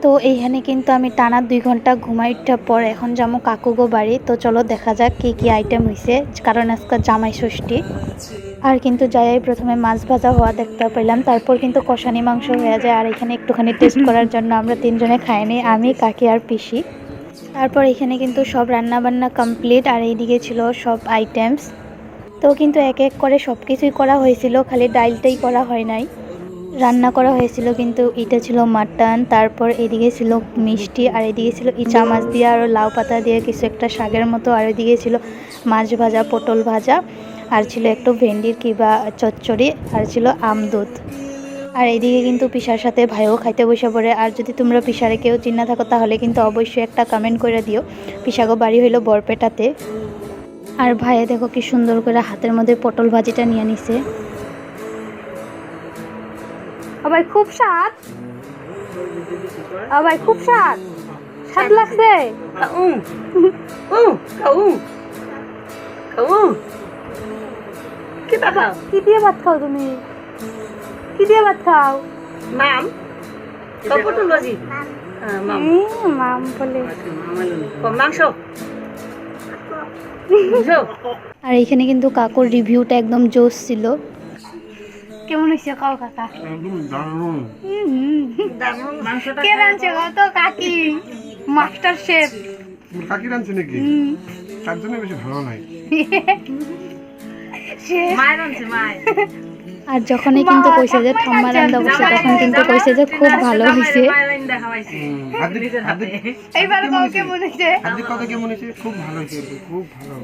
তো এইখানে কিন্তু আমি টানা 2 ঘন্টা ঘুমাইটার পর এখন যাবো কাকুগো বাড়ি। তো চলো দেখা যাক কি কি আইটেম হয়েছে, কারণ আজকে জামাই ষষ্ঠী। আর কিন্তু যাই প্রথমে মাছ ভাজা হওয়া দেখতে পেলাম, তারপর কিন্তু কষানি মাংস হয়ে যায়। আর এখানে একটুখানি টেস্ট করার জন্য আমরা 3 জনে খাইনি, আমি, কাকি আর পিসি। তারপর এখানে কিন্তু সব রান্না বান্না কমপ্লিট, আর এইদিকে ছিল সব আইটেমস। তো কিন্তু এক এক করে সব কিছুই করা হয়েছিল, খালি ডালটাই করা হয় নাই। রান্না করা হয়েছিল কিন্তু এটা ছিল মাটন, তারপর এদিকে ছিল মিষ্টি, আর এদিকে ছিল ইচা মাছ দিয়ে আর লাউ পাতা দিয়ে কিছু একটা শাকের মতো, আর এদিকে ছিল মাছ ভাজা, পটল ভাজা, আর ছিল একটু ভেন্ডির কিবা চচ্চড়ি, আর ছিল আমদুধ। আর এদিকে কিন্তু পিসার সাথে ভাইও খাইতে বসে পড়ে। আর যদি তোমরা পিসারে কেউ চিন্না থাকো তাহলে কিন্তু অবশ্যই একটা কমেন্ট করে দিও। পিসাগো বাড়ি হইলো বরপেটাতে। আর ভাইয়ে দেখো কি সুন্দর করে হাতের মধ্যে পটল ভাজিটা নিয়ে নিছে। ভাই খুব স্বাদ, ভাই খুব স্বাদ, স্বাদ লাগছে। কি দিয়ে ভাত খাও তুমি? কি দিয়ে ভাত খাও? মাম পটল ভাজি, মাম বলে মাংস। আর এখানে কিন্তু কাকুর রিভিউটা একদম জোস ছিল। কেমন হয়েছে কাও কাকা? একদম দারুণ। মাংসটা কে রাঁধছে কত? কাকি, মাস্টার শেফ। কাকি রাঁধছে নাকি? তার জন্য বেশি ভালো নাই। মায়ের রাঁধছে, মায়ের। আর যখনই কিন্তু কইছে যে ঠাম্মা রান্না করছে, তখন কিন্তু কইছে যে খুব ভালো হয়েছে। হার্দিক এইবার কেমন হয়েছে? কথা কেমন হয়েছে? খুব ভালো হয়েছে, খুব ভালো।